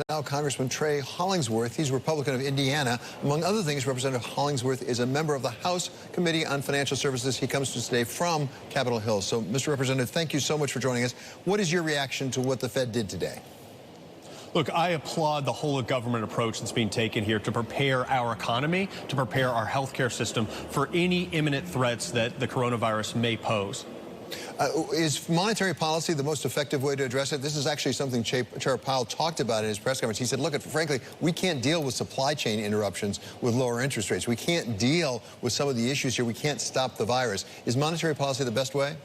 Now, Congressman Trey Hollingsworth, he's a Republican of Indiana. Among other things, Representative Hollingsworth is a member of the House Committee on Financial Services. He comes to us today from Capitol Hill. So, Mr. Representative, thank you so much for joining us. What is your reaction to what the Fed did today? Look, I applaud the whole of government approach that's being taken here to prepare our economy, to prepare our healthcare system for any imminent threats that the coronavirus may pose. Is monetary policy the most effective way to address it? This is actually something Chair Powell talked about in his press conference. He said, look, frankly, we can't deal with supply chain interruptions with lower interest rates. We can't deal with some of the issues here. We can't stop the virus. Is monetary policy the best way?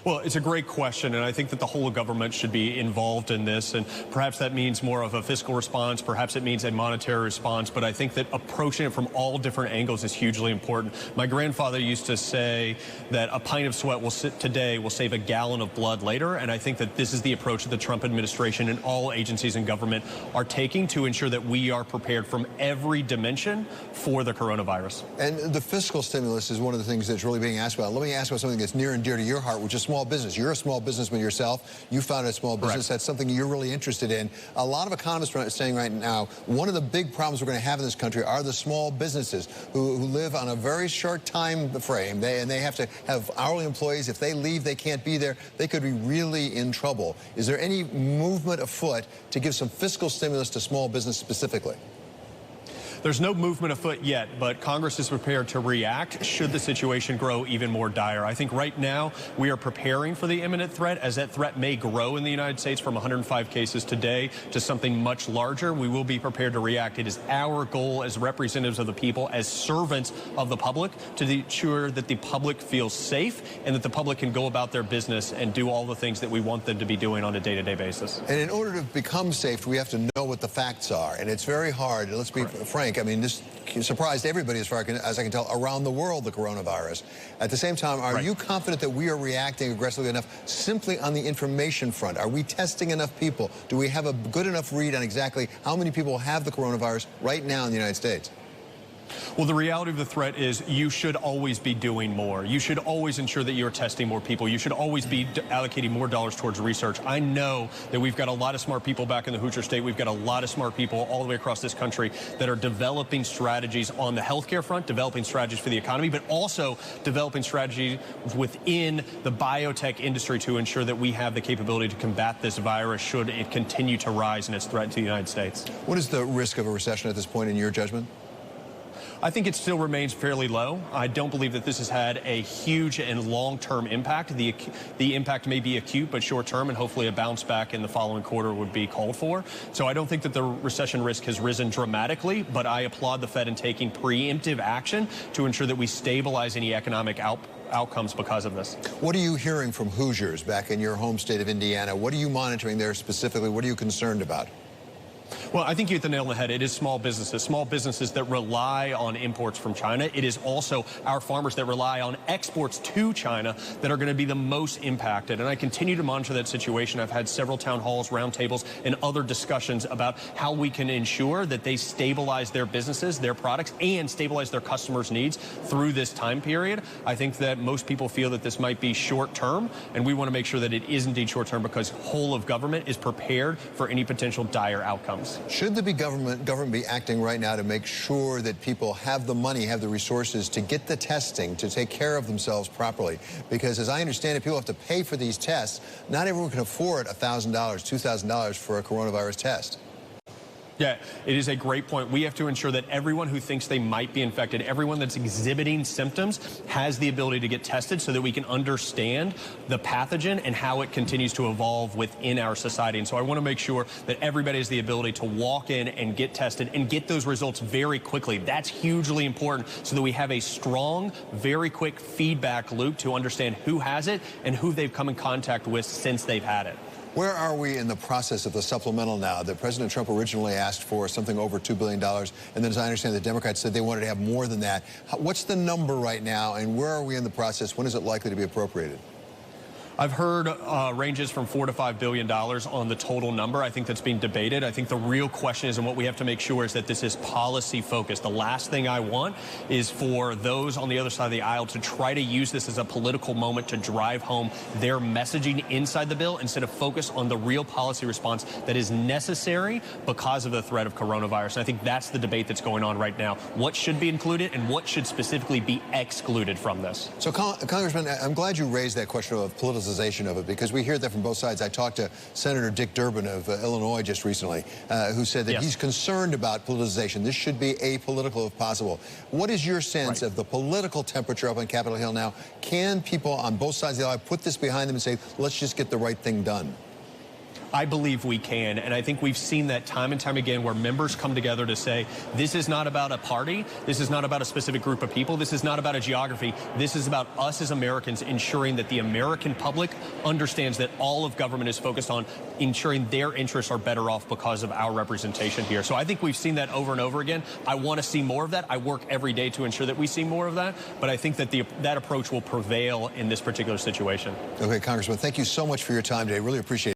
Well, it's a great question, and I think that the whole of government should be involved in this, and perhaps that means more of a fiscal response, perhaps it means a monetary response, but I think that approaching it from all different angles is hugely important. My grandfather used to say that a pint of sweat today will save a gallon of blood later, and I think that this is the approach that the Trump administration and all agencies in government are taking to ensure that we are prepared from every dimension for the coronavirus. And the fiscal stimulus is one of the things that's really being asked about. Let me ask about something that's near and dear to your heart, which is small business. You're a small businessman yourself. You founded a small business. Correct. That's something you're really interested in. A lot of economists are saying right now, one of the big problems we're going to have in this country are the small businesses who live on a very short time frame. They have to have hourly employees. If they leave, they can't be there. They could be really in trouble. Is there any movement afoot to give some fiscal stimulus to small business specifically? There's no movement afoot yet, but Congress is prepared to react should the situation grow even more dire. I think right now we are preparing for the imminent threat. As that threat may grow in the United States from 105 cases today to something much larger, we will be prepared to react. It is our goal as representatives of the people, as servants of the public, to ensure that the public feels safe and that the public can go about their business and do all the things that we want them to be doing on a day-to-day basis. And in order to become safe, we have to know what the facts are. And it's very hard. Let's be frank. I mean, this surprised everybody as far as I can tell around the world, the coronavirus. At the same time, are you confident that we are reacting aggressively enough simply on the information front? Are we testing enough people? Do we have a good enough read on exactly how many people have the coronavirus right now in the United States? Well, the reality of the threat is you should always be doing more. You should always ensure that you're testing more people. You should always be allocating more dollars towards research. I know that we've got a lot of smart people back in the Hoosier State. We've got a lot of smart people all the way across this country that are developing strategies on the healthcare front, developing strategies for the economy, but also developing strategies within the biotech industry to ensure that we have the capability to combat this virus should it continue to rise in its threat to the United States. What is the risk of a recession at this point in your judgment? I think it still remains fairly low. I don't believe that this has had a huge and long-term impact. The impact may be acute but short-term, and hopefully a bounce back in the following quarter would be called for. So I don't think that the recession risk has risen dramatically, but I applaud the Fed in taking preemptive action to ensure that we stabilize any economic outcomes because of this. What are you hearing from Hoosiers back in your home state of Indiana? What are you monitoring there specifically? What are you concerned about? Well, I think you hit the nail on the head. It is small businesses that rely on imports from China. It is also our farmers that rely on exports to China that are going to be the most impacted. And I continue to monitor that situation. I've had several town halls, roundtables, and other discussions about how we can ensure that they stabilize their businesses, their products, and stabilize their customers' needs through this time period. I think that most people feel that this might be short-term, and we want to make sure that it is indeed short-term because whole of government is prepared for any potential dire outcomes. Should the government be acting right now to make sure that people have the money, have the resources to get the testing, to take care of themselves properly? Because as I understand it, people have to pay for these tests. Not everyone can afford $1,000, $2,000 for a coronavirus test. Yeah, it is a great point. We have to ensure that everyone who thinks they might be infected, everyone that's exhibiting symptoms, has the ability to get tested so that we can understand the pathogen and how it continues to evolve within our society. And so I want to make sure that everybody has the ability to walk in and get tested and get those results very quickly. That's hugely important so that we have a strong, very quick feedback loop to understand who has it and who they've come in contact with since they've had it. Where are we in the process of the supplemental now that President Trump originally asked for something over $2 billion, and then as I understand the Democrats said they wanted to have more than that? What's the number right now, and where are we in the process? When is it likely to be appropriated? I've heard ranges from $4 to $5 billion on the total number. I think that's being debated. I think the real question is, and what we have to make sure is that this is policy focused. The last thing I want is for those on the other side of the aisle to try to use this as a political moment to drive home their messaging inside the bill instead of focus on the real policy response that is necessary because of the threat of coronavirus. And I think that's the debate that's going on right now. What should be included and what should specifically be excluded from this? So, Congressman, I'm glad you raised that question of politicization of it, because we hear that from both sides. I talked to Senator Dick Durbin of Illinois just recently, who said that he's concerned about politicization. This should be apolitical if possible. What is your sense of the political temperature up on Capitol Hill now? Can people on both sides of the aisle put this behind them and say, let's just get the right thing done? I believe we can, and I think we've seen that time and time again where members come together to say, this is not about a party, this is not about a specific group of people, this is not about a geography, this is about us as Americans ensuring that the American public understands that all of government is focused on ensuring their interests are better off because of our representation here. So I think we've seen that over and over again. I want to see more of that. I work every day to ensure that we see more of that, but I think that that approach will prevail in this particular situation. Okay, Congressman, thank you so much for your time today. Really appreciate it.